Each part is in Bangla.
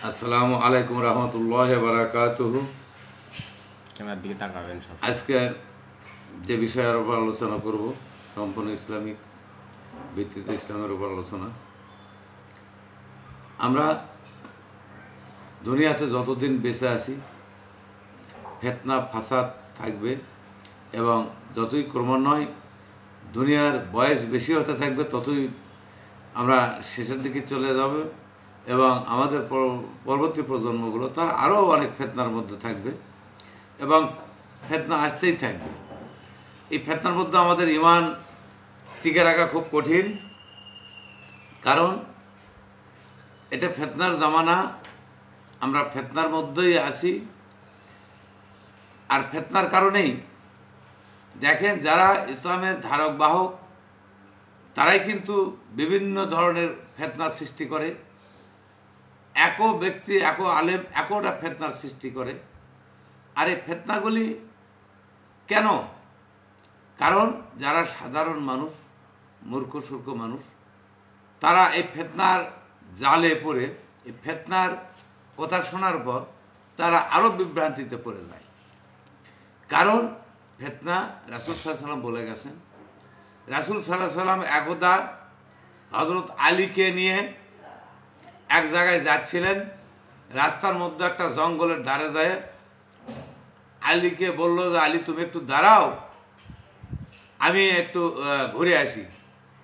আসসালামু আলাইকুম রহমতুল্লাহ বারাকাতুহু। ক্যামেরার দিকে তাকাবেন সব। আজকে যে বিষয়ের উপর আলোচনা করব সম্পূর্ণ ইসলামিক ভিত্তিতে ইসলামের উপর আলোচনা। আমরা দুনিয়াতে যতদিন বেঁচে আছি ফিতনা ফাসাদ থাকবে এবং যতই ক্রমান্বয়ে দুনিয়ার বয়স বেশি হতে থাকবে ততই আমরা শেষের দিকে চলে যাব এবং আমাদের পরবর্তী প্রজন্মগুলো তার আরও অনেক ফিতনার মধ্যে থাকবে এবং ফিতনা আসতেই থাকবে। এই ফিতনার মধ্যে আমাদের ঈমান টিকে রাখা খুব কঠিন, কারণ এটা ফিতনার জামানা, আমরা ফিতনার মধ্যেই আছি। আর ফিতনার কারণেই দেখেন যারা ইসলামের ধারক বাহক তারাই কিন্তু বিভিন্ন ধরনের ফিতনার সৃষ্টি করে। একও ব্যক্তি একও আলেম একটা ফিতনার সৃষ্টি করে। আর এই ফিতনাগুলি কেন? কারণ যারা সাধারণ মানুষ, মূর্খ সূর্খ মানুষ, তারা এই ফিতনার জালে পড়ে এই ফিতনার কথা শোনার পর তারা আরও বিভ্রান্তিতে পড়ে যায়। কারণ ফিতনা রাসূল সাল্লাল্লাহু আলাইহি ওয়াসাল্লাম বলে গেছেন। রাসূল সাল্লাল্লাহু আলাইহি ওয়াসাল্লাম একদা হযরত আলীকে নিয়ে এক জায়গায় যাচ্ছিলেন। রাস্তার মধ্যে একটা জঙ্গলের ধারে যায় আলীকে বলল যে, আলী তুমি একটু দাঁড়াও, আমি একটু ঘুরে আসি।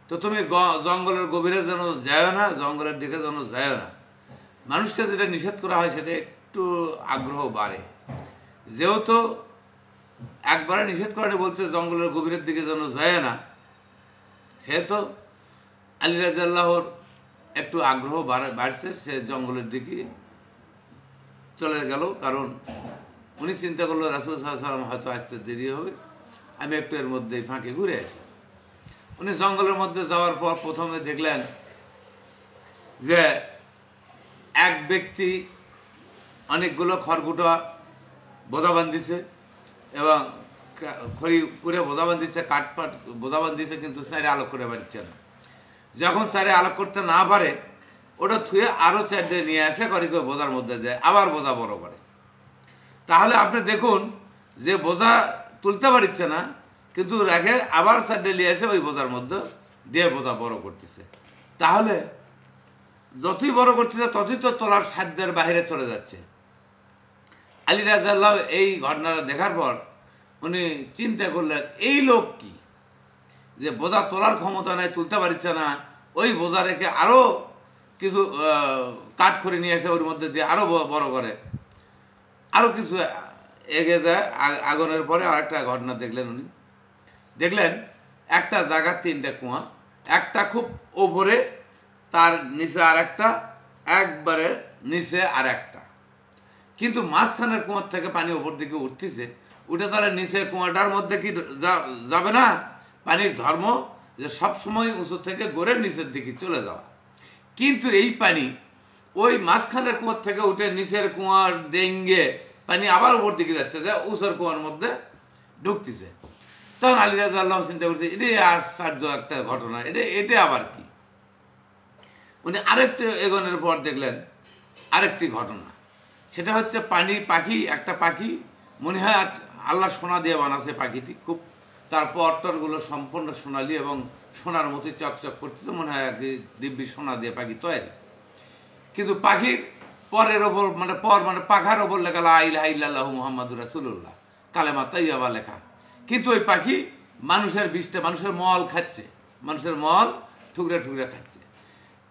তো তুমি জঙ্গলের গভীরে যেন যাও না, জঙ্গলের দিকে যেন যাও না। মানুষটা যেটা নিষেধ করা হয় সেটা একটু আগ্রহ বাড়ে। যেহেতু একবারে নিষেধ করে বলছে জঙ্গলের গভীরের দিকে যেন যায় না, সেহেতু আলী রাদিয়াল্লাহুর একটু আগ্রহ বাড়ছে, সে জঙ্গলের দিকে চলে গেল। কারণ উনি চিন্তা করলো রাসূল সাল্লাল্লাহু আলাইহি ওয়াসাল্লাম হয়তো আসতে দেরি হবে, আমি একটু এর মধ্যে ফাঁকে ঘুরে আসি। উনি জঙ্গলের মধ্যে যাওয়ার পর প্রথমে দেখলেন যে এক ব্যক্তি অনেকগুলো খড়কুটো বোঝা বান্ধিছে এবং খড়ি করে বোঝা বান্ধিছে, কাঠপাট বোঝা বান্ধিছে, কিন্তু চারে আলোক করে পারছে না। যখন চারে আলোক করতে না পারে ওটা থুয়ে আরও চারটে নিয়ে আসে, করে বোঝার মধ্যে দেয়, আবার বোঝা বড় করে। তাহলে আপনি দেখুন যে বোঝা তুলতে পারছে না, কিন্তু রেখে আবার চারটে নিয়ে এসে ওই বোঝার মধ্যে দিয়ে বোঝা বড় করতেছে। তাহলে যতই বড় করতেছে ততই তো তোলার সাধ্যের বাইরে চলে যাচ্ছে। আলী রাদিয়াল্লাহু এই ঘটনাটা দেখার পর উনি চিন্তা করলেন, এই লোক কি যে বোঝা তোলার ক্ষমতা নেই, তুলতে পারছে না, ওই বোঝা রেখে আরও কিছু কাঠ করে নিয়ে এসে ওর মধ্যে দিয়ে আরও বড় করে, আরও কিছু এগিয়ে যায়। আগুনের পরে আরেকটা ঘটনা দেখলেন উনি। দেখলেন একটা জায়গার তিনটা কুয়া, একটা খুব ওপরে, তার নিচে আর একটা, একবারে নিচে আর একটা, কিন্তু মাঝখানের কুয়ার থেকে পানি ওপর দিকে উঠতেছে। উঠে তাহলে নিচে কুয়াটার মধ্যে কি যাবে না? পানির ধর্ম যে সবসময় উঁচু থেকে গড়ে নিচের দিকে চলে যাওয়া, কিন্তু এই পানি ওই মাঝখানের কুয়ার থেকে উঠে নিচের কুয়ার ডেঙ্গে পানি আবার উপর দিকে যাচ্ছে, যে উঁচুর কুয়ার মধ্যে ঢুকতেছে। তখন আলী রাদিয়াল্লাহু চিন্তা করছে, এটাই আশ্চর্য একটা ঘটনা, এটা আবার কি? উনি আরেকটি এগোনের পর দেখলেন আরেকটি ঘটনা। সেটা হচ্ছে পাখি, একটা পাখি মনে হয় আল্লাহ সোনা দিয়ে বানাচ্ছে পাখিটি, খুব তার পরটরগুলো সম্পূর্ণ সোনালি এবং সোনার মতোই চকচক করতেছে, মনে হয় আর কি দিব্যি সোনা দিয়ে পাখি তৈরি। কিন্তু পাখির পরের ওপর মানে পাখার ওপর লেখা লা ইলাহা ইল্লাল্লাহু মুহাম্মাদুর রাসূলুল্লাহ, কালেমা তাইয়্যিবা লেখা। কিন্তু ওই পাখি মানুষের বিষটা, মানুষের মল খাচ্ছে, মানুষের মল ঠুকরে ঠুকরে খাচ্ছে।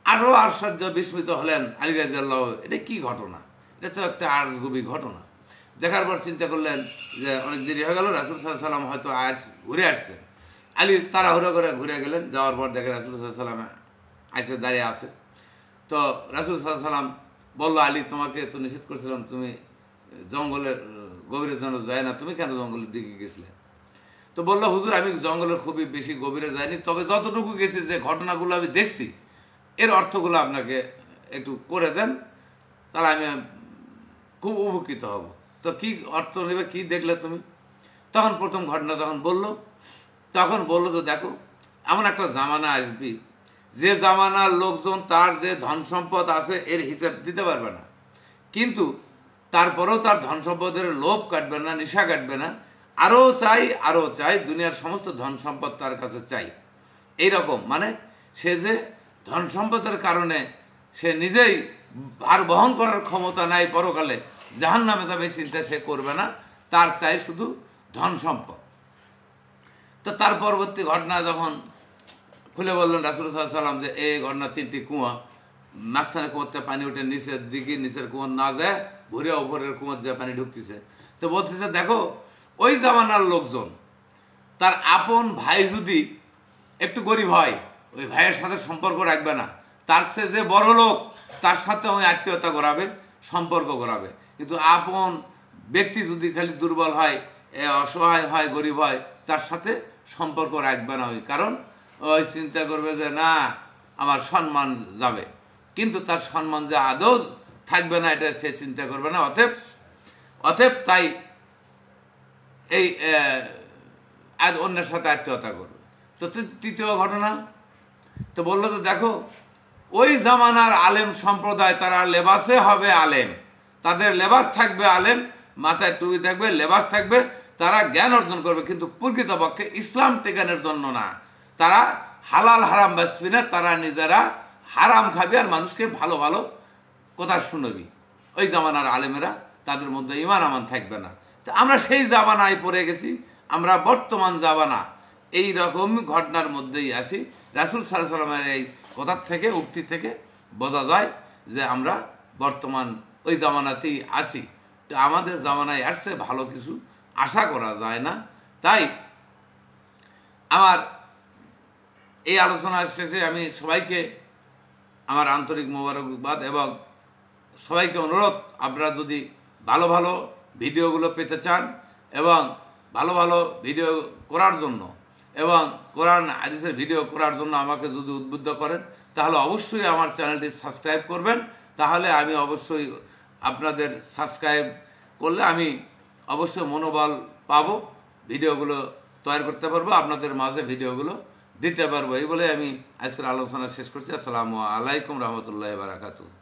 আরও আশ্চর্য বিস্মিত হলেন আলী রাদিয়াল্লাহু, এটা কি ঘটনা? এটা তো একটা আজগুবি ঘটনা। দেখার পর চিন্তা করলেন যে অনেক দেরি হয়ে গেল, রাসূল সাল্লাল্লাহু আলাইহি ওয়াসাল্লাম হয়তো ঘুরে আসছেন। আলী তাড়াহুড়ো করে ঘুরে গেলেন, যাওয়ার পর দেখে রাসূল সাল্লাল্লাহু আলাইহি ওয়াসাল্লাম এসে দাঁড়িয়ে আছে। তো রাসূল সাল্লাল্লাহু আলাইহি ওয়াসাল্লাম বললো, আলী তোমাকে তো নিষেধ করছিলাম তুমি জঙ্গলের গভীরে যেন যায় না, তুমি কেন জঙ্গলের দিকে গেছিলে? তো বললো, হুজুর আমি জঙ্গলের খুবই বেশি গভীরে যাইনি, তবে যতটুকু গেছি যে ঘটনাগুলো আমি দেখছি এর অর্থগুলো আপনাকে একটু করে দেন, তাহলে আমি খুব উপকৃত হব। তো কি অর্থ নেবে, কি দেখলে তুমি? তখন প্রথম ঘটনা তখন বললো যে দেখো, এমন একটা জামানা আসবি যে জামানার লোকজন তার যে ধন সম্পদ আছে এর হিসাব দিতে পারবে না। কিন্তু তারপরেও তার ধন সম্পদের লোভ কাটবে না, নেশা কাটবে না, আরও চাই, দুনিয়ার সমস্ত ধন সম্পদ তার কাছে চাই। এইরকম মানে সে যে ধন সম্পদের কারণে সে নিজেই ভার বহন করার ক্ষমতা নাই, পরকালে জাহান্নামে যাবে চিন্তা সে করবে না, তার চাই শুধু ধন সম্পদ। তো তার পরবর্তী ঘটনা যখন খুলে বললেন রাসূল সাল্লাল্লাহু আলাইহি ওয়াসাল্লাম যে এই ঘটনা, 3টি কুয়া, মাঝখানে কুয়োতে পানি উঠে নিচের দিকে, নিচের কুয়োর না যায় ঘুরে উপরের কুয়োর যে পানি ঢুকতেছে। তো বলতেছে দেখো ওই জামানার লোকজন তার আপন ভাই যদি একটু গরিব হয় ওই ভাইয়ের সাথে সম্পর্ক রাখবে না, তার সে যে বড় লোক তার সাথে ওই আত্মীয়তা করাবে, সম্পর্ক করাবে। কিন্তু আপন ব্যক্তি যদি খালি দুর্বল হয়, অসহায় হয়, গরিব হয়, তার সাথে সম্পর্ক রাখবে না। ওই কারণ ওই চিন্তা করবে যে না আমার সম্মান যাবে, কিন্তু তার সম্মান যে আদৌ থাকবে না এটা সে চিন্তা করবে না। অতএব তাই এই অন্যের সাথে আত্মীয়তা করবে। তো তৃতীয় ঘটনা তো বললো তো দেখো ওই জামানার আলেম সম্প্রদায় তারা লেবাসে হবে আলেম, তাদের লেবাস থাকবে আলেম, মাথায় টুপি থাকবে, লেবাস থাকবে, তারা জ্ঞান অর্জন করবে, কিন্তু প্রকৃতপক্ষে ইসলাম টেকানোর জন্য না। তারা হালাল হারাম বাঁচবি না, তারা নিজেরা হারাম খাবে আর মানুষকে ভালো ভালো কথা শুনবি। ওই জামানার আলেমেরা তাদের মধ্যে ইমান আমান থাকবে না। তো আমরা সেই জামানায় পড়ে গেছি, আমরা বর্তমান জামানা এই রকম ঘটনার মধ্যেই আছি। রাসূল সাল্লাল্লাহু আলাইহি ওয়াসাল্লামের এই কথার থেকে, উক্তি থেকে বোঝা যায় যে আমরা বর্তমান ওই জামানাতেই আছি। তো আমাদের জামানায় আসছে ভালো কিছু আশা করা যায় না। তাই আমার এই আলোচনার শেষে আমি সবাইকে আমার আন্তরিক মোবারকবাদ এবং সবাইকে অনুরোধ, আপনারা যদি ভালো ভালো ভিডিওগুলো পেতে চান এবং ভালো ভালো ভিডিও করার জন্য এবং কোরআন হাদিসের ভিডিও করার জন্য আমাকে যদি উদ্বুদ্ধ করেন, তাহলে অবশ্যই আমার চ্যানেলটি সাবস্ক্রাইব করবেন। তাহলে আমি অবশ্যই আপনাদের সাবস্ক্রাইব করলে আমি অবশ্যই মনোবল পাবো, ভিডিওগুলো তৈরি করতে পারবো, আপনাদের মাঝে ভিডিওগুলো দিতে পারবো। এই বলে আমি আজকের আলোচনা শেষ করছি। আসসালামু আলাইকুম রহমতুল্লাহি ওয়া বারাকাতুহু।